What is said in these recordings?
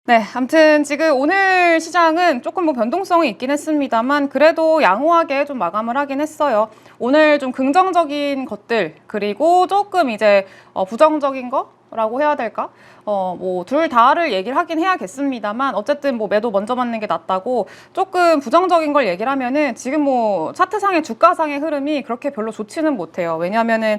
네, 아무튼 지금 오늘 시장은 조금 뭐 변동성이 있긴 했습니다만 그래도 양호하게 좀 마감을 하긴 했어요. 오늘 좀 긍정적인 것들 그리고 조금 이제 부정적인 거라고 해야 될까? 뭐 둘 다를 얘기를 하긴 해야겠습니다만 어쨌든 뭐 매도 먼저 맞는 게 낫다고 조금 부정적인 걸 얘기를 하면은 지금 뭐 차트상의 주가상의 흐름이 그렇게 별로 좋지는 못해요. 왜냐하면은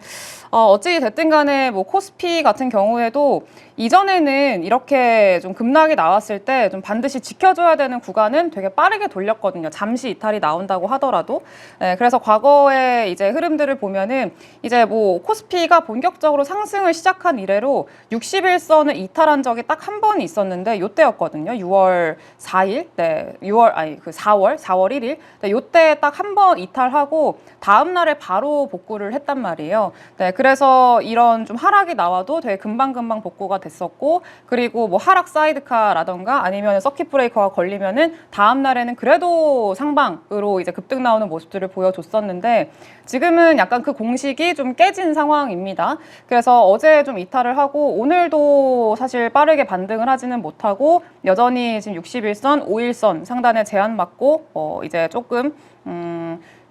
어찌 됐든 간에 뭐 코스피 같은 경우에도 이전에는 이렇게 좀 급락이 나왔을 때 좀 반드시 지켜줘야 되는 구간은 되게 빠르게 돌렸거든요. 잠시 이탈이 나온다고 하더라도. 네, 그래서 과거의 이제 흐름들을 보면은 이제 뭐 코스피가 본격적으로 상승을 시작한 이래로 60일선을 이탈한 적이 딱 한 번 있었는데 요때였거든요. 6월 4일. 네. 4월 1일. 네, 요때 딱 한 번 이탈하고 다음 날에 바로 복구를 했단 말이에요. 네, 그래서 이런 좀 하락이 나와도 되게 금방금방 복구가 됐었고, 그리고 뭐 하락 사이드카라던가 아니면 서킷 브레이커가 걸리면은 다음 날에는 그래도 상방으로 이제 급등 나오는 모습들을 보여줬었는데 지금은 약간 그 공식이 좀 깨진 상황입니다. 그래서 어제 좀 이탈을 하고 오늘도 사실 빠르게 반등을 하지는 못하고 여전히 지금 60일선, 5일선 상단에 제한 맞고 이제 조금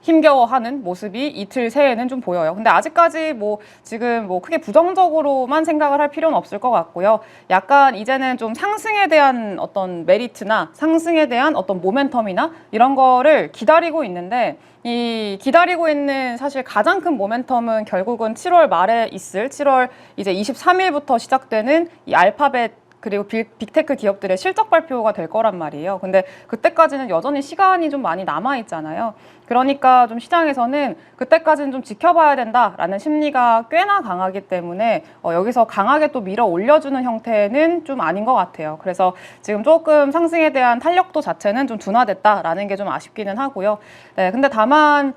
힘겨워하는 모습이 이틀 새에는 좀 보여요. 근데 아직까지 뭐 지금 뭐 크게 부정적으로만 생각을 할 필요는 없을 것 같고요. 약간 이제는 좀 상승에 대한 어떤 메리트나 상승에 대한 어떤 모멘텀이나 이런 거를 기다리고 있는데 이 기다리고 있는 사실 가장 큰 모멘텀은 결국은 7월 말에 있을 7월 이제 23일부터 시작되는 이 알파벳 그리고 빅테크 기업들의 실적 발표가 될 거란 말이에요. 근데 그때까지는 여전히 시간이 좀 많이 남아 있잖아요. 그러니까 좀 시장에서는 그때까지는 좀 지켜봐야 된다라는 심리가 꽤나 강하기 때문에 여기서 강하게 또 밀어 올려주는 형태는 좀 아닌 것 같아요. 그래서 지금 조금 상승에 대한 탄력도 자체는 좀 둔화됐다라는 게 좀 아쉽기는 하고요. 네, 근데 다만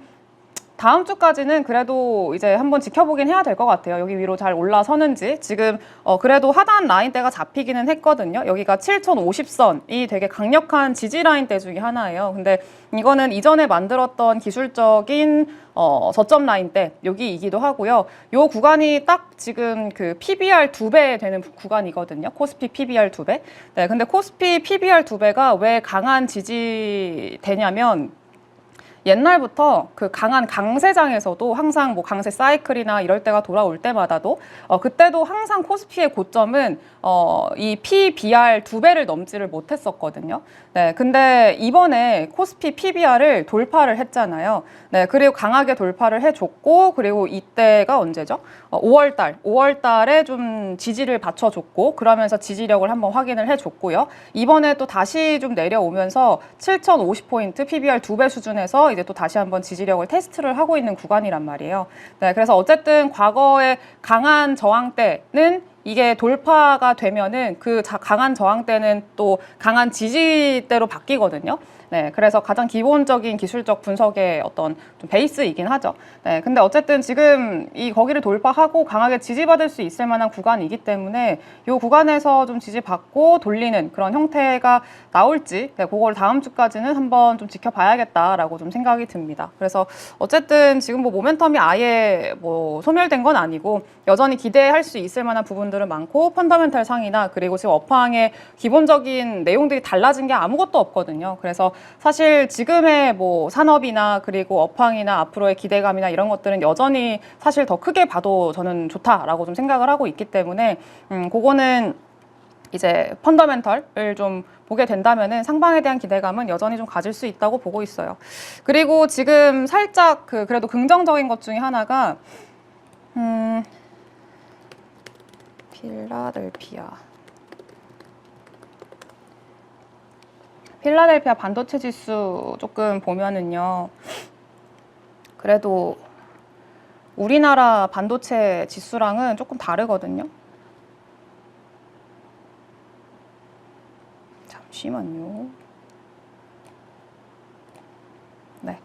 다음 주까지는 그래도 이제 한번 지켜보긴 해야 될 것 같아요. 여기 위로 잘 올라서는지. 지금 그래도 하단 라인대가 잡히기는 했거든요. 여기가 7050선이 되게 강력한 지지 라인대 중에 하나예요. 근데 이거는 이전에 만들었던 기술적인 저점 라인대 여기이기도 하고요. 요 구간이 딱 지금 그 PBR 2배 되는 구간이거든요. 코스피 PBR 2배. 네, 근데 코스피 PBR 2배가 왜 강한 지지대냐면 옛날부터 그 강한 강세장에서도 항상 뭐 강세 사이클이나 이럴 때가 돌아올 때마다도 그때도 항상 코스피의 고점은 이 PBR 2배를 넘지를 못했었거든요. 네, 근데 이번에 코스피 PBR을 돌파를 했잖아요. 네, 그리고 강하게 돌파를 해줬고 그리고 이때가 언제죠? 5월 달에 좀 지지를 받쳐줬고 그러면서 지지력을 한번 확인을 해줬고요. 이번에 또 다시 좀 내려오면서 7,050포인트 PBR 2배 수준에서 이제 또 다시 한번 지지력을 테스트를 하고 있는 구간이란 말이에요. 네, 그래서 어쨌든 과거의 강한 저항대는 이게 돌파가 되면은 그 강한 저항대는 또 강한 지지대로 바뀌거든요. 네, 그래서 가장 기본적인 기술적 분석의 어떤 좀 베이스이긴 하죠. 네, 근데 어쨌든 지금 이 거기를 돌파하고 강하게 지지받을 수 있을 만한 구간이기 때문에 이 구간에서 좀 지지받고 돌리는 그런 형태가 나올지, 네, 그걸 다음 주까지는 한번 좀 지켜봐야겠다라고 좀 생각이 듭니다. 그래서 어쨌든 지금 뭐 모멘텀이 아예 뭐 소멸된 건 아니고 여전히 기대할 수 있을 만한 부분들은 많고 펀더멘탈 상이나 그리고 지금 업황의 기본적인 내용들이 달라진 게 아무것도 없거든요. 그래서 사실 지금의 뭐 산업이나 그리고 업황이나 앞으로의 기대감이나 이런 것들은 여전히 사실 더 크게 봐도 저는 좋다라고 좀 생각을 하고 있기 때문에 그거는 이제 펀더멘털을 좀 보게 된다면은 상방에 대한 기대감은 여전히 좀 가질 수 있다고 보고 있어요. 그리고 지금 살짝 그래도 긍정적인 것 중에 하나가 필라델피아 반도체 지수 조금 보면은요. 그래도 우리나라 반도체 지수랑은 조금 다르거든요. 잠시만요. 네.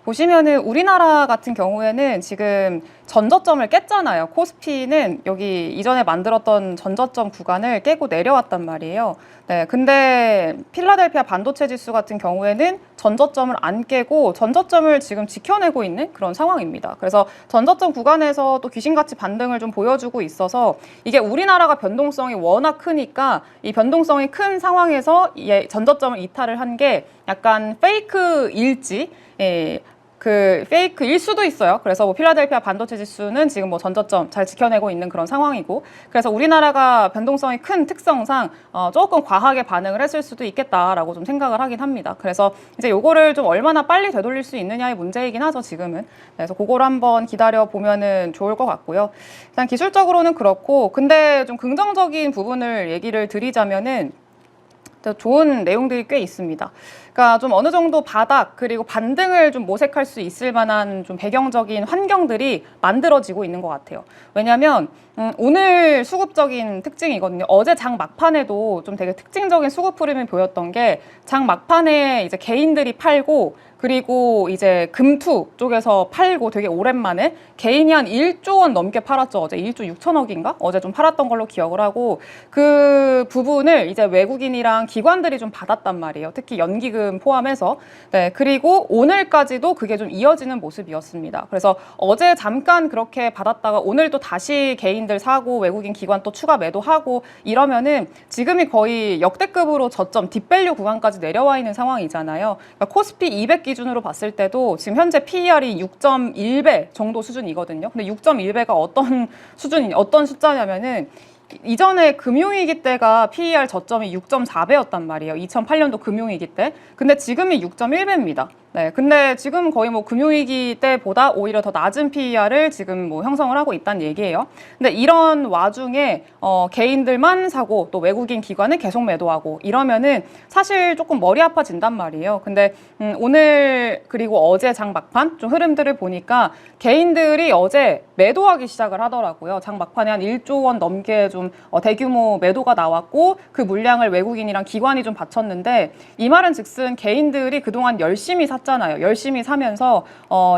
보시면은 우리나라 같은 경우에는 지금 전저점을 깼잖아요. 코스피는 여기 이전에 만들었던 전저점 구간을 깨고 내려왔단 말이에요. 네, 근데 필라델피아 반도체 지수 같은 경우에는 전저점을 안 깨고 전저점을 지금 지켜내고 있는 그런 상황입니다. 그래서 전저점 구간에서 또 귀신같이 반등을 좀 보여주고 있어서 이게 우리나라가 변동성이 워낙 크니까 이 변동성이 큰 상황에서 전저점을 이탈을 한 게 약간 페이크일지, 그 페이크일 수도 있어요. 그래서 뭐 필라델피아 반도체 지수는 지금 뭐 전저점 잘 지켜내고 있는 그런 상황이고, 그래서 우리나라가 변동성이 큰 특성상 조금 과하게 반응을 했을 수도 있겠다라고 좀 생각을 하긴 합니다. 그래서 이제 요거를 좀 얼마나 빨리 되돌릴 수 있느냐의 문제이긴 하죠, 지금은. 그래서 그거를 한번 기다려 보면은 좋을 것 같고요. 일단 기술적으로는 그렇고, 근데 좀 긍정적인 부분을 얘기를 드리자면은 좋은 내용들이 꽤 있습니다. 그러니까 좀 어느 정도 바닥 그리고 반등을 좀 모색할 수 있을 만한 좀 배경적인 환경들이 만들어지고 있는 것 같아요. 왜냐하면 오늘 수급적인 특징이거든요. 어제 장 막판에도 좀 되게 특징적인 수급 흐름이 보였던 게, 장 막판에 이제 개인들이 팔고 그리고 이제 금투 쪽에서 팔고, 되게 오랜만에 개인이 한 1조 원 넘게 팔았죠. 어제 1조 6천억인가? 어제 좀 팔았던 걸로 기억을 하고, 그 부분을 이제 외국인이랑 기관들이 좀 받았단 말이에요. 특히 연기금 포함해서. 네, 그리고 오늘까지도 그게 좀 이어지는 모습이었습니다. 그래서 어제 잠깐 그렇게 받았다가 오늘 또 다시 개인들 사고 외국인 기관 또 추가 매도하고 이러면은 지금이 거의 역대급으로 저점 딥밸류 구간까지 내려와 있는 상황이잖아요. 그러니까 코스피 200 기준으로 봤을 때도 지금 현재 PER이 6.1배 정도 수준이거든요. 근데 6.1배가 어떤 숫자냐면은 이전에 금융위기 때가 PER 저점이 6.4배였단 말이에요. 2008년도 금융위기 때. 근데 지금이 6.1배입니다. 네, 근데 지금 거의 뭐 금융위기 때보다 오히려 더 낮은 PER을 지금 뭐 형성을 하고 있다는 얘기예요. 근데 이런 와중에 개인들만 사고 또 외국인 기관은 계속 매도하고 이러면은 사실 조금 머리 아파진단 말이에요. 근데 오늘 그리고 어제 장 막판 좀 흐름들을 보니까 개인들이 어제 매도하기 시작을 하더라고요. 장 막판에 한 1조 원 넘게 좀 대규모 매도가 나왔고, 그 물량을 외국인이랑 기관이 좀 바쳤는데, 이 말은 즉슨 개인들이 그동안 열심히 샀잖아요. 열심히 사면서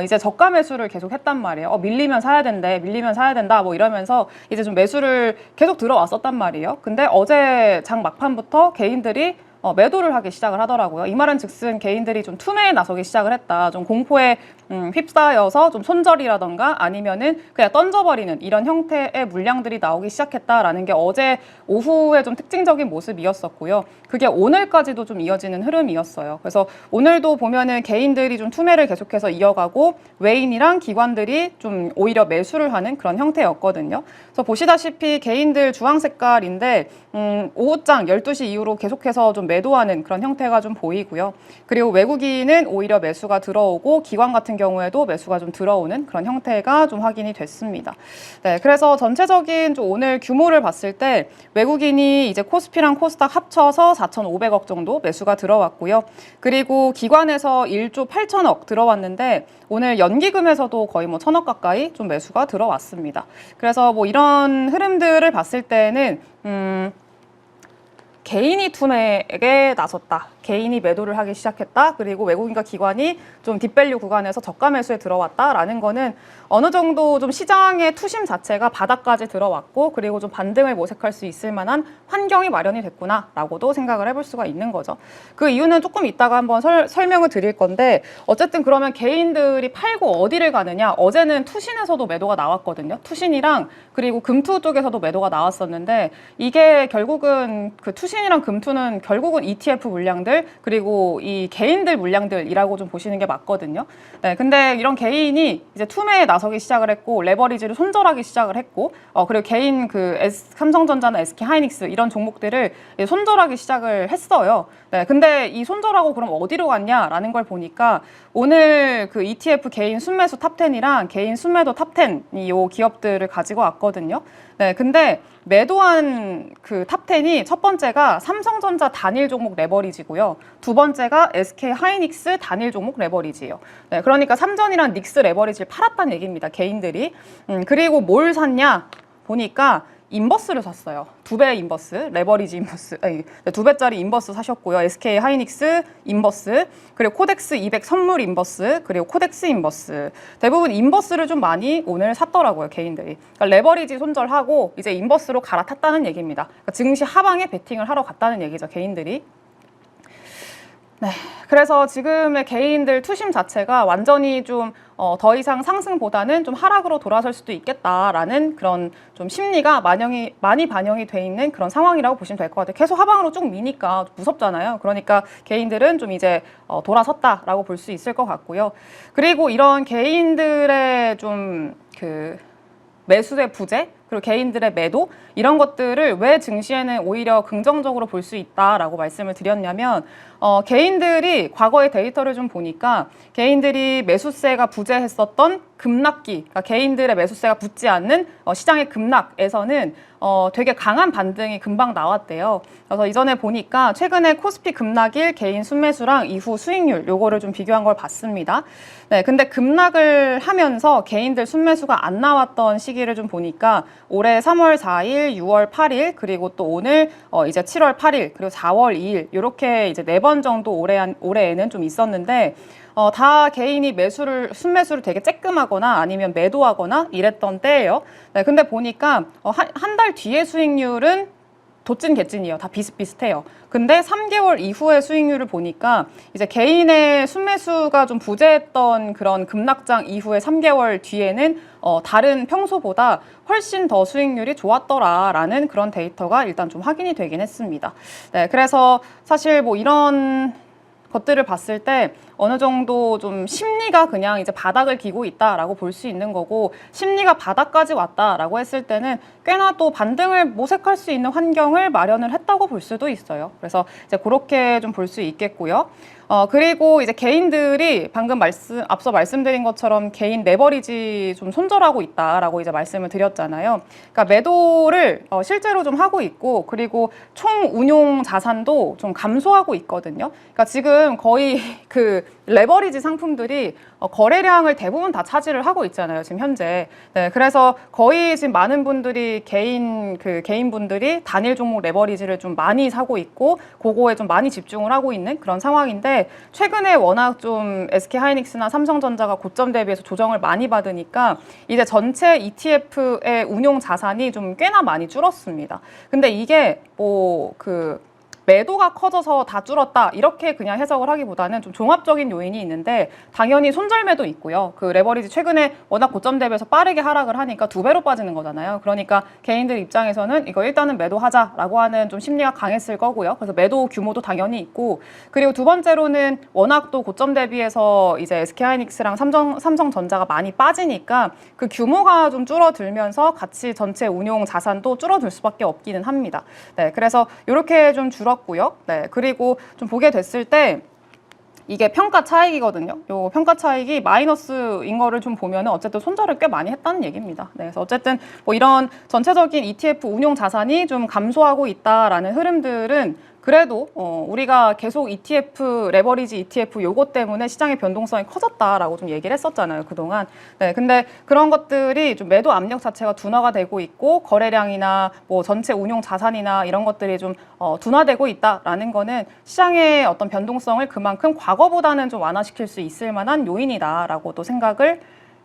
이제 저가 매수를 계속 했단 말이에요. 밀리면 사야 된대, 밀리면 사야 된다 뭐 이러면서 이제 좀 매수를 계속 들어왔었단 말이에요. 근데 어제 장 막판부터 개인들이 매도를 하기 시작을 하더라고요. 이 말은 즉슨 개인들이 좀 투매에 나서기 시작을 했다. 좀 공포에 휩싸여서 좀 손절이라던가 아니면은 그냥 던져버리는 이런 형태의 물량들이 나오기 시작했다라는 게 어제 오후에 좀 특징적인 모습이었었고요. 그게 오늘까지도 좀 이어지는 흐름이었어요. 그래서 오늘도 보면은 개인들이 좀 투매를 계속해서 이어가고 외인이랑 기관들이 좀 오히려 매수를 하는 그런 형태였거든요. 그래서 보시다시피 개인들 주황 색깔인데 오후장 12시 이후로 계속해서 좀 매도하는 그런 형태가 좀 보이고요. 그리고 외국인은 오히려 매수가 들어오고 기관 같은 경우에도 매수가 좀 들어오는 그런 형태가 좀 확인이 됐습니다. 네, 그래서 전체적인 좀 오늘 규모를 봤을 때 외국인이 이제 코스피랑 코스닥 합쳐서 4,500억 정도 매수가 들어왔고요. 그리고 기관에서 1조 8천억 들어왔는데 오늘 연기금에서도 거의 뭐 1,000억 가까이 좀 매수가 들어왔습니다. 그래서 뭐 이런 흐름들을 봤을 때는 개인이 투매에 나섰다. 개인이 매도를 하기 시작했다. 그리고 외국인과 기관이 좀 딥밸류 구간에서 저가 매수에 들어왔다라는 거는 어느 정도 좀 시장의 투심 자체가 바닥까지 들어왔고, 그리고 좀 반등을 모색할 수 있을 만한 환경이 마련이 됐구나라고도 생각을 해볼 수가 있는 거죠. 그 이유는 조금 이따가 한번 설명을 드릴 건데, 어쨌든 그러면 개인들이 팔고 어디를 가느냐? 어제는 투신에서도 매도가 나왔거든요. 투신이랑 그리고 금투 쪽에서도 매도가 나왔었는데, 이게 결국은 그 투신이랑 금투는 결국은 ETF 물량들 그리고 이 개인들 물량들이라고 좀 보시는 게 맞거든요. 네, 근데 이런 개인이 이제 투매에 나서기 시작을 했고, 레버리지를 손절하기 시작을 했고, 그리고 개인 그 삼성전자나 SK 하이닉스 이런 종목들을 손절하기 시작을 했어요. 네, 근데 이 손절하고 그럼 어디로 갔냐라는 걸 보니까 오늘 그 ETF 개인 순매수 탑10이랑 개인 순매도 탑10이 요 기업들을 가지고 왔거든요. 네, 근데 매도한 그 탑10이 첫 번째가 삼성전자 단일 종목 레버리지고요. 두 번째가 SK 하이닉스 단일 종목 레버리지예요. 네, 그러니까 삼전이랑 닉스 레버리지를 팔았다는 얘기입니다. 개인들이. 그리고 뭘 샀냐 보니까 인버스를 샀어요. 2배 인버스, 레버리지 인버스, 아니, 2배짜리 인버스 사셨고요. SK 하이닉스 인버스, 그리고 코덱스 200 선물 인버스, 그리고 코덱스 인버스. 대부분 인버스를 좀 많이 오늘 샀더라고요, 개인들이. 그러니까 레버리지 손절하고 이제 인버스로 갈아탔다는 얘기입니다. 그러니까 증시 하방에 베팅을 하러 갔다는 얘기죠, 개인들이. 네, 그래서 지금의 개인들 투심 자체가 완전히 좀 더 이상 상승보다는 좀 하락으로 돌아설 수도 있겠다라는 그런 좀 심리가 많이 반영이 돼 있는 그런 상황이라고 보시면 될 것 같아요. 계속 하방으로 쭉 미니까 무섭잖아요. 그러니까 개인들은 좀 이제 돌아섰다라고 볼 수 있을 것 같고요. 그리고 이런 개인들의 좀 그 매수의 부재, 그리고 개인들의 매도 이런 것들을 왜 증시에는 오히려 긍정적으로 볼 수 있다라고 말씀을 드렸냐면 개인들이 과거의 데이터를 좀 보니까 개인들이 매수세가 부재했었던 급락기, 그러니까 개인들의 매수세가 붙지 않는 시장의 급락에서는 되게 강한 반등이 금방 나왔대요. 그래서 이전에 보니까 최근에 코스피 급락일 개인 순매수랑 이후 수익률 요거를 좀 비교한 걸 봤습니다. 네, 근데 급락을 하면서 개인들 순매수가 안 나왔던 시기를 좀 보니까 올해 3월 4일, 6월 8일, 그리고 또 오늘 이제 7월 8일, 그리고 4월 2일 이렇게 이제 4번 정도 올해에는 좀 있었는데 다 개인이 순매수를 되게 쬐끔하거나 아니면 매도하거나 이랬던 때예요. 네, 근데 보니까 한 달 뒤의 수익률은 도찐개찐이에요. 다 비슷비슷해요. 근데 3개월 이후의 수익률을 보니까 이제 개인의 순매수가 좀 부재했던 그런 급락장 이후의 3개월 뒤에는 다른 평소보다 훨씬 더 수익률이 좋았더라라는 그런 데이터가 일단 좀 확인이 되긴 했습니다. 네, 그래서 사실 뭐 이런 것들을 봤을 때 어느 정도 좀 심리가 그냥 이제 바닥을 기고 있다라고 볼 수 있는 거고, 심리가 바닥까지 왔다라고 했을 때는 꽤나 또 반등을 모색할 수 있는 환경을 마련을 했다고 볼 수도 있어요. 그래서 이제 그렇게 좀 볼 수 있겠고요. 그리고 이제 개인들이 방금 앞서 말씀드린 것처럼 개인 레버리지 좀 손절하고 있다라고 이제 말씀을 드렸잖아요. 그러니까 매도를 실제로 좀 하고 있고, 그리고 총 운용 자산도 좀 감소하고 있거든요. 그러니까 지금 거의 그 레버리지 상품들이 거래량을 대부분 다 차지를 하고 있잖아요, 지금 현재. 네, 그래서 거의 지금 많은 분들이 개인분들이 단일 종목 레버리지를 좀 많이 사고 있고, 그거에 좀 많이 집중을 하고 있는 그런 상황인데, 최근에 워낙 좀 SK 하이닉스나 삼성전자가 고점 대비해서 조정을 많이 받으니까 이제 전체 ETF의 운용 자산이 좀 꽤나 많이 줄었습니다. 근데 이게 매도가 커져서 다 줄었다 이렇게 그냥 해석을 하기보다는 좀 종합적인 요인이 있는데, 당연히 손절매도 있고요. 그 레버리지 최근에 워낙 고점 대비해서 빠르게 하락을 하니까 2배로 빠지는 거잖아요. 그러니까 개인들 입장에서는 이거 일단은 매도하자라고 하는 좀 심리가 강했을 거고요. 그래서 매도 규모도 당연히 있고, 그리고 두 번째로는 워낙 또 고점 대비해서 이제 SK하이닉스랑 삼성전자가 많이 빠지니까 그 규모가 좀 줄어들면서 같이 전체 운용 자산도 줄어들 수밖에 없기는 합니다. 네, 그래서 이렇게 좀 고요. 네, 그리고 좀 보게 됐을 때 이게 평가 차익이거든요. 요 평가 차익이 마이너스인 거를 좀 보면은 어쨌든 손절을 꽤 많이 했다는 얘기입니다. 네, 그래서 어쨌든 뭐 이런 전체적인 ETF 운용 자산이 좀 감소하고 있다라는 흐름들은 그래도 우리가 계속 ETF, 레버리지 ETF 요거 때문에 시장의 변동성이 커졌다라고 좀 얘기를 했었잖아요, 그동안. 네, 근데 그런 것들이 좀 매도 압력 자체가 둔화가 되고 있고, 거래량이나 뭐 전체 운용 자산이나 이런 것들이 좀 둔화되고 있다라는 거는 시장의 어떤 변동성을 그만큼 과거보다는 좀 완화시킬 수 있을 만한 요인이다라고 또 생각을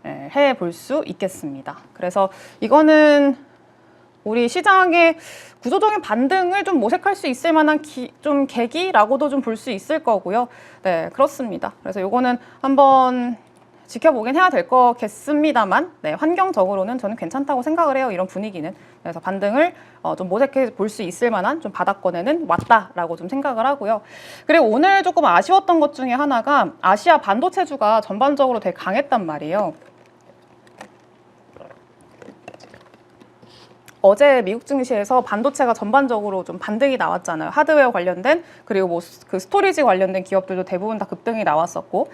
해 볼 수 있겠습니다. 그래서 이거는 우리 시장의 구조적인 반등을 좀 모색할 수 있을 만한 좀 계기라고도 좀 볼 수 있을 거고요. 네, 그렇습니다. 그래서 요거는 한번 지켜보긴 해야 될 거겠습니다만, 네, 환경적으로는 저는 괜찮다고 생각을 해요, 이런 분위기는. 그래서 반등을 좀 모색해 볼 수 있을 만한 좀 바닥권에는 왔다라고 좀 생각을 하고요. 그리고 오늘 조금 아쉬웠던 것 중에 하나가 아시아 반도체주가 전반적으로 되게 강했단 말이에요. 어제 미국 증시에서 반도체가 전반적으로 좀 반등이 나왔잖아요. 하드웨어 관련된, 그리고 뭐 그 스토리지 관련된 기업들도 대부분 다 급등이 나왔었고,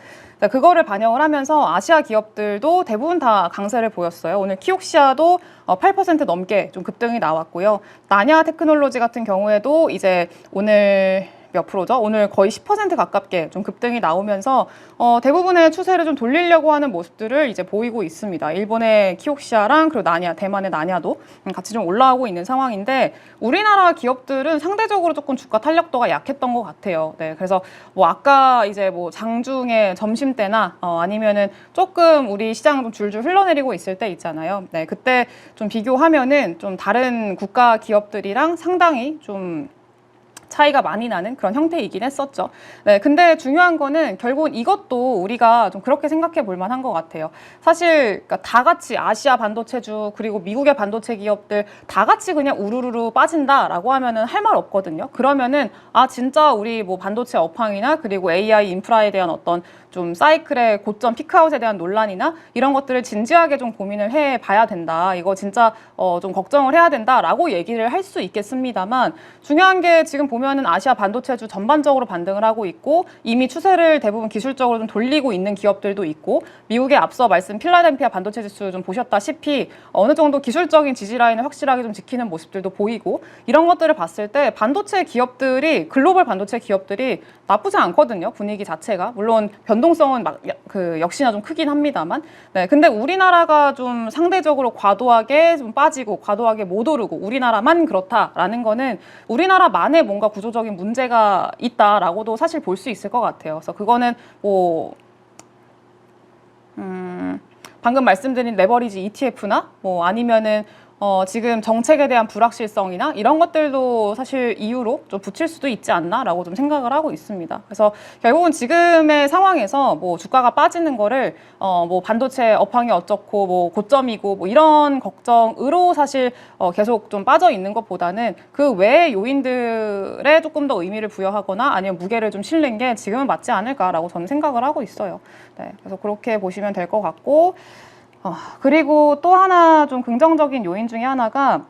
그거를 반영을 하면서 아시아 기업들도 대부분 다 강세를 보였어요. 오늘 키옥시아도 8% 넘게 좀 급등이 나왔고요. 나냐 테크놀로지 같은 경우에도 이제 오늘 몇 프로죠? 오늘 거의 10% 가깝게 좀 급등이 나오면서 대부분의 추세를 좀 돌리려고 하는 모습들을 이제 보이고 있습니다. 일본의 키옥시아랑 그리고 나냐, 대만의 나냐도 같이 좀 올라오고 있는 상황인데 우리나라 기업들은 상대적으로 조금 주가 탄력도가 약했던 것 같아요. 네, 그래서 뭐 아까 이제 뭐 장중에 점심 때나 아니면은 조금 우리 시장 좀 줄줄 흘러내리고 있을 때 있잖아요. 네, 그때 좀 비교하면은 좀 다른 국가 기업들이랑 상당히 좀 차이가 많이 나는 그런 형태이긴 했었죠. 네, 근데 중요한 거는 결국은 이것도 우리가 좀 그렇게 생각해 볼 만한 것 같아요. 사실 그러니까 다 같이 아시아 반도체주 그리고 미국의 반도체 기업들 다 같이 그냥 우르르르 빠진다라고 하면은 할 말 없거든요. 그러면은 아 진짜 우리 뭐 반도체 업황이나 그리고 AI 인프라에 대한 어떤 좀 사이클의 고점 피크아웃에 대한 논란이나 이런 것들을 진지하게 좀 고민을 해 봐야 된다. 이거 진짜 좀 걱정을 해야 된다라고 얘기를 할 수 있겠습니다만 중요한 게 지금 보면은 아시아 반도체주 전반적으로 반등을 하고 있고 이미 추세를 대부분 기술적으로 좀 돌리고 있는 기업들도 있고 미국의 앞서 말씀 필라델피아 반도체 지수 좀 보셨다시피 어느 정도 기술적인 지지 라인을 확실하게 좀 지키는 모습들도 보이고 이런 것들을 봤을 때 반도체 기업들이 글로벌 반도체 기업들이 나쁘지 않거든요. 분위기 자체가 물론 변동성은 역시나 좀 크긴 합니다만 네, 근데 우리나라가 좀 상대적으로 과도하게 좀 빠지고 과도하게 못 오르고 우리나라만 그렇다라는 거는 우리나라만의 뭔가 구조적인 문제가 있다라고도 사실 볼 수 있을 것 같아요. 그래서 그거는 뭐 방금 말씀드린 레버리지 ETF나 뭐 아니면은 지금 정책에 대한 불확실성이나 이런 것들도 사실 이유로 좀 붙일 수도 있지 않나라고 좀 생각을 하고 있습니다. 그래서 결국은 지금의 상황에서 뭐 주가가 빠지는 거를 뭐 반도체 업황이 어쩌고 뭐 고점이고 뭐 이런 걱정으로 사실 계속 좀 빠져 있는 것보다는 그 외의 요인들에 조금 더 의미를 부여하거나 아니면 무게를 좀 실는 게 지금은 맞지 않을까라고 저는 생각을 하고 있어요. 네, 그래서 그렇게 보시면 될 것 같고. 그리고 또 하나 좀 긍정적인 요인 중에 하나가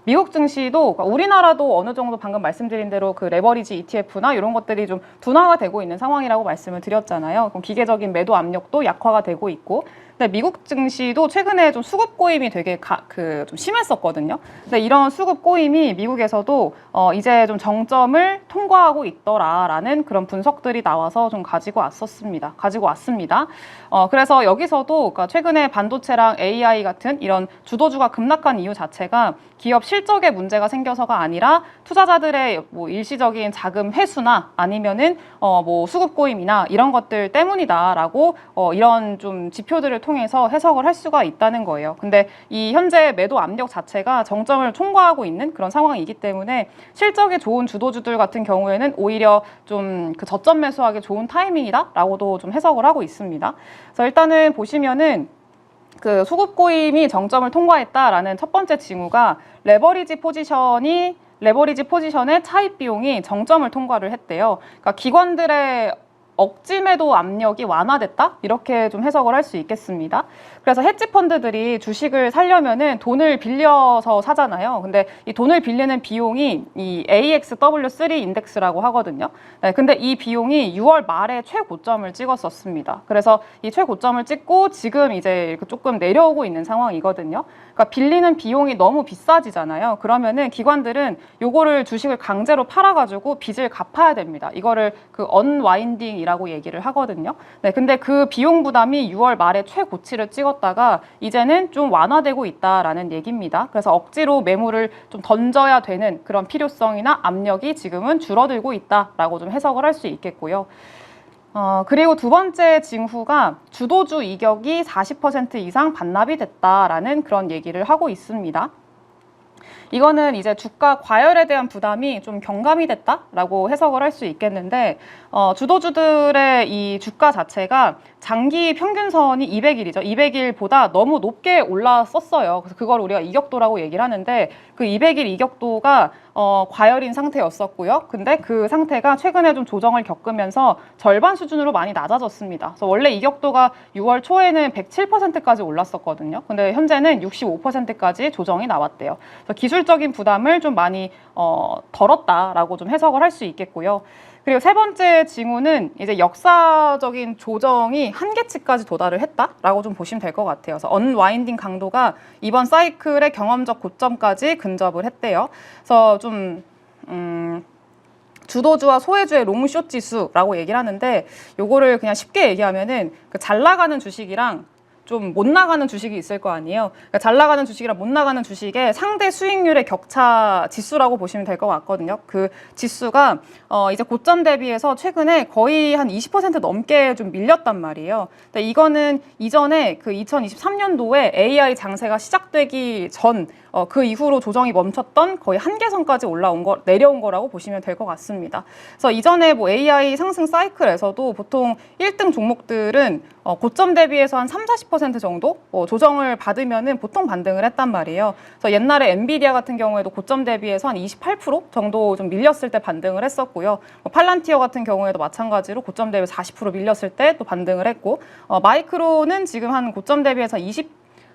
미국 증시도 그러니까 우리나라도 어느 정도 방금 말씀드린 대로 그 레버리지 ETF나 이런 것들이 좀 둔화가 되고 있는 상황이라고 말씀을 드렸잖아요. 그럼 기계적인 매도 압력도 약화가 되고 있고 근데 미국 증시도 최근에 좀 수급 고임이 되게 좀 심했었거든요. 근데 이런 수급 고임이 미국에서도 이제 좀 정점을 통과하고 있더라라는 그런 분석들이 나와서 좀 가지고 왔습니다. 그래서 여기서도 그러니까 최근에 반도체랑 AI 같은 이런 주도주가 급락한 이유 자체가 기업 실적에 문제가 생겨서가 아니라 투자자들의 뭐 일시적인 자금 회수나 아니면은 뭐 수급 고임이나 이런 것들 때문이다라고 이런 좀 지표들을 통해서 해석을 할 수가 있다는 거예요. 근데 이 현재 매도 압력 자체가 정점을 통과하고 있는 그런 상황이기 때문에 실적이 좋은 주도주들 같은 경우에는 오히려 좀 그 저점 매수하기 좋은 타이밍이다라고도 좀 해석을 하고 있습니다. 그래서 일단은 보시면은 그 수급 고임이 정점을 통과했다라는 첫 번째 징후가 레버리지 포지션의 차입 비용이 정점을 통과를 했대요. 그러니까 기관들의 억지 매도 압력이 완화됐다? 이렇게 좀 해석을 할 수 있겠습니다. 그래서 헤지 펀드들이 주식을 사려면은 돈을 빌려서 사잖아요. 근데 이 돈을 빌리는 비용이 이 AXW3 인덱스라고 하거든요. 네, 근데 이 비용이 6월 말에 최고점을 찍었었습니다. 그래서 이 최고점을 찍고 지금 이제 이렇게 조금 내려오고 있는 상황이거든요. 그러니까 빌리는 비용이 너무 비싸지잖아요. 그러면은 기관들은 요거를 주식을 강제로 팔아가지고 빚을 갚아야 됩니다. 이거를 그 언와인딩이라고 얘기를 하거든요. 네, 근데 그 비용 부담이 6월 말에 최고치를 찍었다가 이제는 좀 완화되고 있다라는 얘기입니다. 그래서 억지로 매물을 좀 던져야 되는 그런 필요성이나 압력이 지금은 줄어들고 있다라고 좀 해석을 할 수 있겠고요. 그리고 두 번째 징후가 주도주 이격이 40% 이상 반납이 됐다라는 그런 얘기를 하고 있습니다. 이거는 이제 주가 과열에 대한 부담이 좀 경감이 됐다라고 해석을 할 수 있겠는데 주도주들의 이 주가 자체가 장기 평균선이 200일이죠. 200일보다 너무 높게 올랐었어요. 그래서 그걸 우리가 이격도라고 얘기를 하는데 그 200일 이격도가 과열인 상태였었고요. 근데 그 상태가 최근에 좀 조정을 겪으면서 절반 수준으로 많이 낮아졌습니다. 그래서 원래 이격도가 6월 초에는 107%까지 올랐었거든요. 근데 현재는 65%까지 조정이 나왔대요. 그래서 기술적인 부담을 좀 많이 덜었다라고 좀 해석을 할 수 있겠고요. 그리고 세 번째 징후는 이제 역사적인 조정이 한계치까지 도달을 했다라고 좀 보시면 될 것 같아요. 그래서 언와인딩 강도가 이번 사이클의 경험적 고점까지 근접을 했대요. 그래서 좀 주도주와 소외주의 롱숏 지수라고 얘기를 하는데 요거를 그냥 쉽게 얘기하면은 그 잘 나가는 주식이랑 좀 못 나가는 주식이 있을 거 아니에요. 그러니까 잘 나가는 주식이랑 못 나가는 주식의 상대 수익률의 격차 지수라고 보시면 될 것 같거든요. 그 지수가 이제 고점 대비해서 최근에 거의 한 20% 넘게 좀 밀렸단 말이에요. 근데 이거는 이전에 그 2023년도에 AI 장세가 시작되기 전 그 이후로 조정이 멈췄던 거의 한계선까지 내려온 거라고 보시면 될 것 같습니다. 그래서 이전에 뭐 AI 상승 사이클에서도 보통 1등 종목들은 고점 대비해서 한 30-40% 정도 조정을 받으면은 보통 반등을 했단 말이에요. 그래서 옛날에 엔비디아 같은 경우에도 고점 대비해서 한 28% 정도 좀 밀렸을 때 반등을 했었고요. 팔란티어 같은 경우에도 마찬가지로 고점 대비 40% 밀렸을 때 또 반등을 했고, 마이크로는 지금 한 고점 대비해서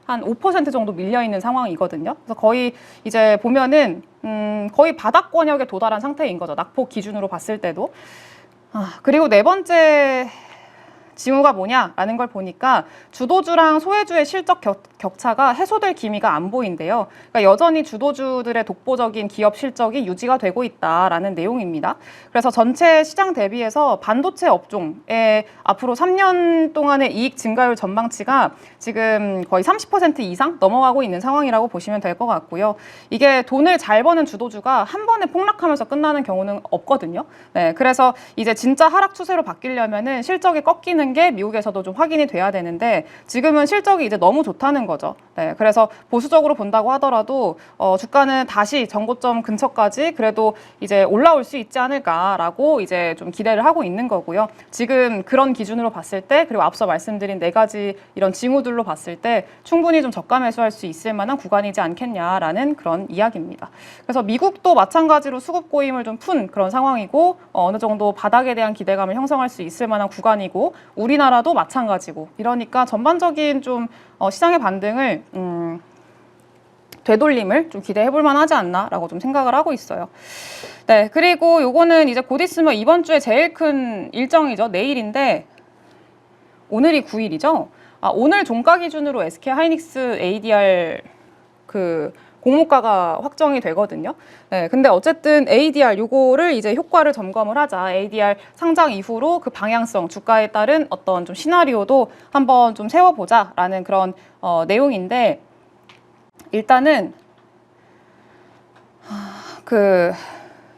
한 5% 정도 밀려 있는 상황이거든요. 그래서 거의 이제 보면은 거의 바닥권역에 도달한 상태인 거죠. 낙폭 기준으로 봤을 때도. 그리고 네 번째 징후가 뭐냐라는 걸 보니까 주도주랑 소외주의 실적 격차가 해소될 기미가 안 보인대요. 그러니까 여전히 주도주들의 독보적인 기업 실적이 유지가 되고 있다라는 내용입니다. 그래서 전체 시장 대비해서 반도체 업종의 앞으로 3년 동안의 이익 증가율 전망치가 지금 거의 30% 이상 넘어가고 있는 상황이라고 보시면 될 것 같고요. 이게 돈을 잘 버는 주도주가 한 번에 폭락하면서 끝나는 경우는 없거든요. 네, 그래서 이제 진짜 하락 추세로 바뀌려면은 실적이 꺾이는 게 미국에서도 좀 확인이 돼야 되는데 지금은 실적이 이제 너무 좋다는 거죠. 네, 그래서 보수적으로 본다고 하더라도 주가는 다시 전고점 근처까지 그래도 이제 올라올 수 있지 않을까라고 이제 좀 기대를 하고 있는 거고요. 지금 그런 기준으로 봤을 때 그리고 앞서 말씀드린 네 가지 이런 징후들로 봤을 때 충분히 좀 저가 매수할 수 있을 만한 구간이지 않겠냐라는 그런 이야기입니다. 그래서 미국도 마찬가지로 수급 고임을 좀 푼 그런 상황이고 어느 정도 바닥에 대한 기대감을 형성할 수 있을 만한 구간이고 우리나라도 마찬가지고 이러니까 전반적인 좀 시장의 반등을 되돌림을 좀 기대해 볼 만하지 않나라고 좀 생각을 하고 있어요. 네, 그리고 요거는 이제 곧 있으면 이번 주에 제일 큰 일정이죠. 내일인데 오늘이 9일이죠. 오늘 종가 기준으로 SK 하이닉스 ADR 그 공모가가 확정이 되거든요. 네, 근데 어쨌든 ADR 요거를 이제 효과를 점검을 하자. ADR 상장 이후로 그 방향성, 주가에 따른 어떤 좀 시나리오도 한번 좀 세워보자라는 그런 내용인데 일단은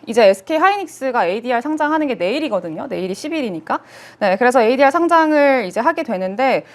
이제 SK 하이닉스가 ADR 상장하는 게 내일이거든요. 내일이 10일이니까. 네, 그래서 ADR 상장을 이제 하게 되는데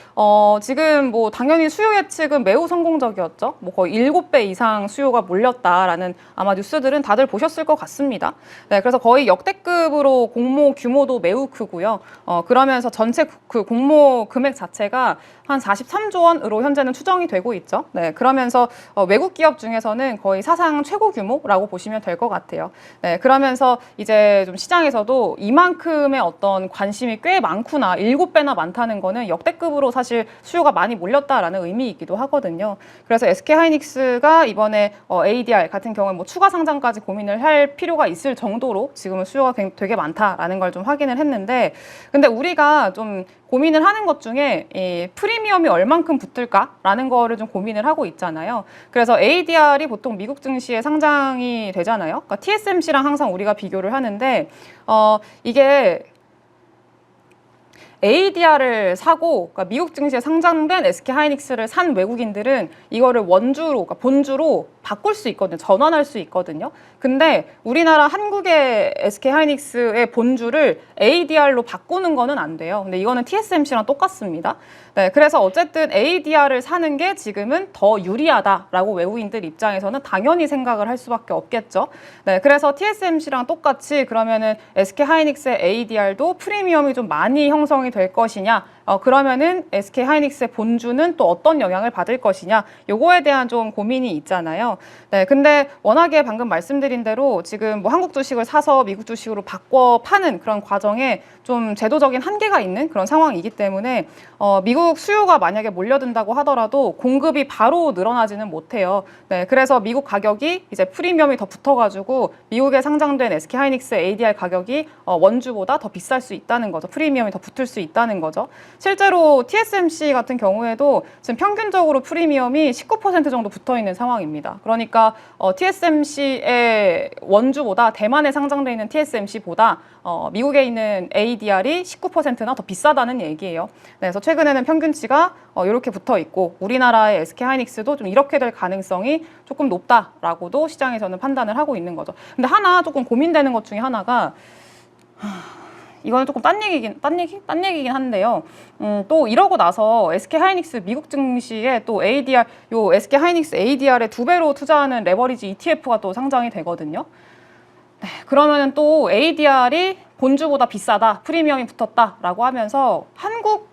지금 뭐 당연히 수요 예측은 매우 성공적이었죠. 뭐 거의 7배 이상 수요가 몰렸다라는 아마 뉴스들은 다들 보셨을 것 같습니다. 네, 그래서 거의 역대급으로 공모 규모도 매우 크고요. 그러면서 전체 그 공모 금액 자체가 한 43조 원으로 현재는 추정이 되고 있죠. 네, 그러면서 외국 기업 중에서는 거의 사상 최고 규모라고 보시면 될 것 같아요. 네, 그러면서 이제 좀 시장에서도 이만큼의 어떤 관심이 꽤 많구나, 7배나 많다는 거는 역대급으로 사실 수요가 많이 몰렸다라는 의미이기도 하거든요. 그래서 SK하이닉스가 이번에 ADR 같은 경우에 뭐 추가 상장까지 고민을 할 필요가 있을 정도로 지금은 수요가 되게 많다라는 걸 좀 확인을 했는데, 근데 우리가 좀 고민을 하는 것 중에 이 프리미엄이 얼만큼 붙을까라는 거를 좀 고민을 하고 있잖아요. 그래서 ADR이 보통 미국 증시에 상장이 되잖아요. 그러니까 TSMC랑 항상 우리가 비교를 하는데 이게 ADR을 사고 그러니까 미국 증시에 상장된 SK하이닉스를 산 외국인들은 이거를 원주로, 그러니까 본주로 바꿀 수 있거든요. 전환할 수 있거든요. 근데 우리나라 한국의 SK하이닉스의 본주를 ADR로 바꾸는 거는 안 돼요. 근데 이거는 TSMC랑 똑같습니다. 네, 그래서 어쨌든 ADR을 사는 게 지금은 더 유리하다라고 외국인들 입장에서는 당연히 생각을 할 수밖에 없겠죠. 네, 그래서 TSMC랑 똑같이 그러면은 SK하이닉스의 ADR도 프리미엄이 좀 많이 형성이 될 것이냐, 그러면은 SK하이닉스의 본주는 또 어떤 영향을 받을 것이냐, 요거에 대한 좀 고민이 있잖아요. 네, 근데 워낙에 방금 말씀드린 대로 지금 뭐 한국 주식을 사서 미국 주식으로 바꿔 파는 그런 과정에 좀 제도적인 한계가 있는 그런 상황이기 때문에 미국 수요가 만약에 몰려든다고 하더라도 공급이 바로 늘어나지는 못해요. 네, 그래서 미국 가격이 이제 프리미엄이 더 붙어가지고 미국에 상장된 SK하이닉스 ADR 가격이 원주보다 더 비쌀 수 있다는 거죠. 프리미엄이 더 붙을 수 있다는 거죠. 실제로 TSMC 같은 경우에도 지금 평균적으로 프리미엄이 19% 정도 붙어 있는 상황입니다. 그러니까 TSMC의 원주보다 대만에 상장돼 있는 TSMC보다 미국에 있는 ADR이 19%나 더 비싸다는 얘기예요. 네, 그래서 최근에는 평균치가 이렇게 붙어 있고 우리나라의 SK하이닉스도 좀 이렇게 될 가능성이 조금 높다라고도 시장에서는 판단을 하고 있는 거죠. 근데 하나 조금 고민되는 것 중에 하나가 이거는 조금 딴 얘기긴 한데요. 또 이러고 나서 SK하이닉스 미국 증시에 또 ADR, 요 SK하이닉스 ADR의 2배로 투자하는 레버리지 ETF가 또 상장이 되거든요. 네, 그러면은 또 ADR이 본주보다 비싸다, 프리미엄이 붙었다라고 하면서 한국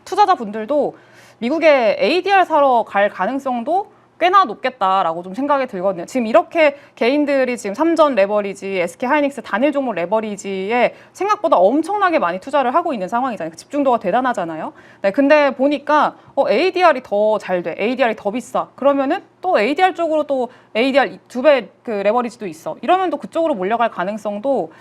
투자자분들도 미국에 ADR 사러 갈 가능성도 꽤나 높겠다라고 좀 생각이 들거든요. 지금 이렇게 개인들이 지금 삼전 레버리지, SK하이닉스 단일 종목 레버리지에 생각보다 엄청나게 많이 투자를 하고 있는 상황이잖아요. 집중도가 대단하잖아요. 네, 근데 보니까 ADR이 더 잘 돼, ADR이 더 비싸. 그러면은 또 ADR 쪽으로 또 ADR 2배 그 레버리지도 있어. 이러면 또 그쪽으로 몰려갈 가능성도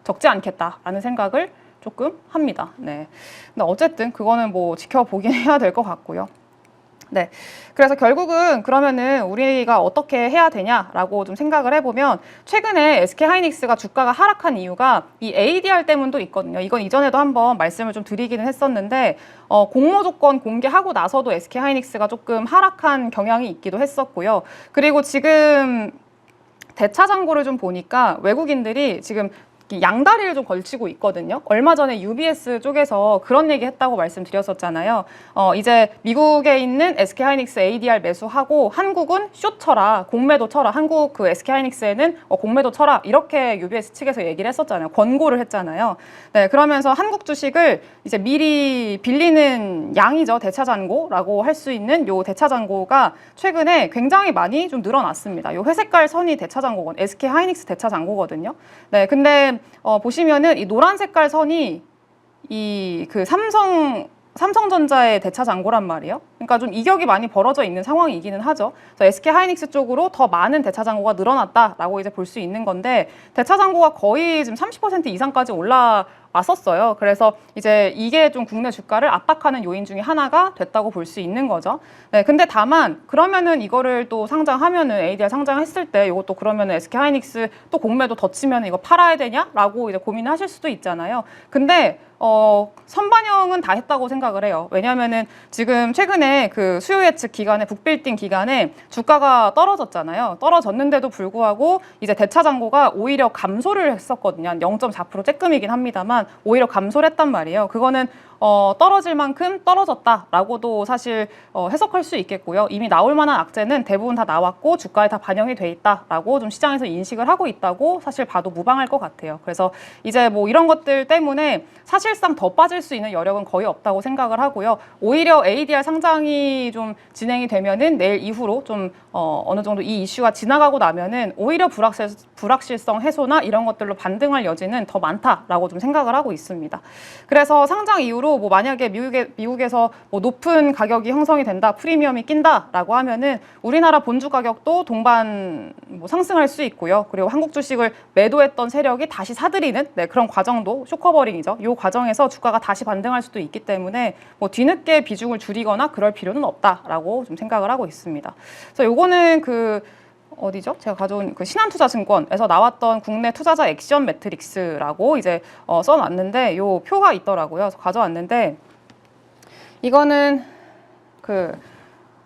적지 않겠다라는 생각을 조금 합니다. 네. 근데 어쨌든 그거는 뭐 지켜보긴 해야 될 것 같고요. 네. 그래서 결국은 그러면은 우리가 어떻게 해야 되냐라고 좀 생각을 해보면 최근에 SK하이닉스가 주가가 하락한 이유가 이 ADR 때문도 있거든요. 이건 이전에도 한번 말씀을 좀 드리기는 했었는데 공모 조건 공개하고 나서도 SK하이닉스가 조금 하락한 경향이 있기도 했었고요. 그리고 지금 대차 잔고를 좀 보니까 외국인들이 지금 양다리를 좀 걸치고 있거든요. 얼마 전에 UBS 쪽에서 그런 얘기 했다고 말씀드렸었잖아요. 이제 미국에 있는 SK하이닉스 ADR 매수하고 한국은 숏 쳐라, 공매도 쳐라. 한국 그 SK하이닉스에는 공매도 쳐라. 이렇게 UBS 측에서 얘기를 했었잖아요. 권고를 했잖아요. 네, 그러면서 한국 주식을 이제 미리 빌리는 양이죠. 대차 잔고라고 할 수 있는 요 대차 잔고가 최근에 굉장히 많이 좀 늘어났습니다. 요 회색깔 선이 대차 잔고건 SK하이닉스 대차 잔고거든요. 네, 근데 보시면은 이 노란 색깔 선이 이 그 삼성전자의 대차 잔고란 말이에요. 그러니까 좀 이격이 많이 벌어져 있는 상황이기는 하죠. 그래서 SK하이닉스 쪽으로 더 많은 대차 잔고가 늘어났다라고 이제 볼 수 있는 건데 대차 잔고가 거의 지금 30% 이상까지 올라왔었어요. 그래서 이제 이게 좀 국내 주가를 압박하는 요인 중에 하나가 됐다고 볼 수 있는 거죠. 네, 근데 다만 그러면은 이거를 또 상장하면은 ADR 상장했을 때 이것도 그러면은 SK하이닉스 또 공매도 더 치면 이거 팔아야 되냐라고 이제 고민하실 수도 있잖아요. 근데 선반영은 다 했다고 생각을 해요. 왜냐하면은 지금 최근에 그 수요 예측 기간에 북빌딩 기간에 주가가 떨어졌잖아요. 떨어졌는데도 불구하고 이제 대차 잔고가 오히려 감소를 했었거든요. 한 0.4% 쬐끔이긴 합니다만 오히려 감소를 했단 말이에요. 그거는 떨어질 만큼 떨어졌다라고도 사실 해석할 수 있겠고요. 이미 나올 만한 악재는 대부분 다 나왔고 주가에 다 반영이 돼 있다라고 좀 시장에서 인식을 하고 있다고 사실 봐도 무방할 것 같아요. 그래서 이제 뭐 이런 것들 때문에 사실상 더 빠질 수 있는 여력은 거의 없다고 생각을 하고요. 오히려 ADR 상장이 좀 진행이 되면은 내일 이후로 좀 어느 정도 이 이슈가 지나가고 나면은 오히려 불확실성 해소나 이런 것들로 반등할 여지는 더 많다라고 좀 생각을 하고 있습니다. 그래서 상장 이후로 뭐 만약에 미국에서 뭐 높은 가격이 형성이 된다, 프리미엄이 낀다라고 하면은 우리나라 본주 가격도 동반 뭐 상승할 수 있고요. 그리고 한국 주식을 매도했던 세력이 다시 사들이는 그런 과정도 쇼커버링이죠. 이 과정에서 주가가 다시 반등할 수도 있기 때문에 뭐 뒤늦게 비중을 줄이거나 그럴 필요는 없다라고 좀 생각을 하고 있습니다. 그래서 요거는 그 어디죠? 제가 가져온 그 신한투자증권에서 나왔던 국내 투자자 액션 매트릭스라고 이제 써놨는데 요 표가 있더라고요. 그래서 가져왔는데 이거는 그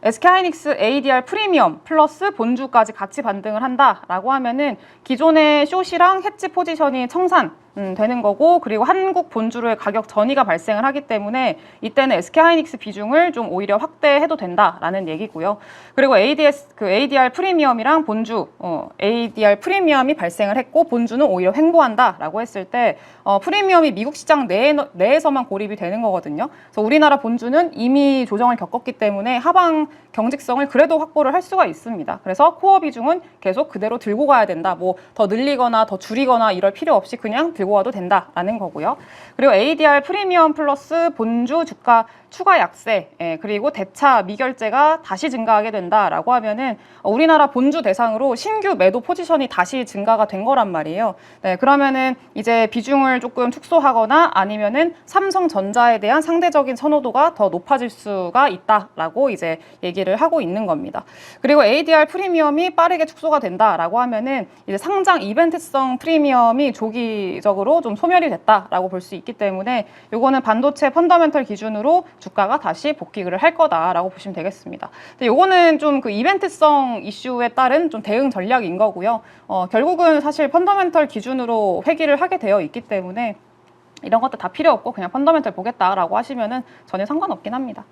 SK하이닉스 ADR 프리미엄 플러스 본주까지 같이 반등을 한다라고 하면은 기존의 숏이랑 해지 포지션이 청산 되는 거고 그리고 한국 본주의 가격 전이가 발생을 하기 때문에 이때는 SK하이닉스 비중을 좀 오히려 확대해도 된다라는 얘기고요. 그리고 ADR 프리미엄이랑 본주 ADR 프리미엄이 발생을 했고 본주는 오히려 횡보한다라고 했을 때 프리미엄이 미국 시장 내에서만 고립이 되는 거거든요. 그래서 우리나라 본주는 이미 조정을 겪었기 때문에 하방 경직성을 그래도 확보를 할 수가 있습니다. 그래서 코어 비중은 계속 그대로 들고 가야 된다. 뭐 더 늘리거나 더 줄이거나 이럴 필요 없이 그냥 들고 와도 된다라는 거고요. 그리고 ADR 프리미엄 플러스 본주 주가 추가 약세, 그리고 대차 미결제가 다시 증가하게 된다라고 하면은 우리나라 본주 대상으로 신규 매도 포지션이 다시 증가가 된 거란 말이에요. 네, 그러면은 이제 비중을 조금 축소하거나 아니면은 삼성전자에 대한 상대적인 선호도가 더 높아질 수가 있다라고 이제 얘기를 하고 있는 겁니다. 그리고 ADR 프리미엄이 빠르게 축소가 된다라고 하면은 이제 상장 이벤트성 프리미엄이 조기적으로 좀 소멸이 됐다라고 볼 수 있기 때문에 요거는 반도체 펀더멘털 기준으로 주가가 다시 복귀를 할 거다라고 보시면 되겠습니다. 근데 요거는 좀 그 이벤트성 이슈에 따른 좀 대응 전략인 거고요. 결국은 사실 펀더멘털 기준으로 회귀를 하게 되어 있기 때문에 이런 것도 다 필요 없고 그냥 펀더멘털 보겠다라고 하시면은 전혀 상관없긴 합니다.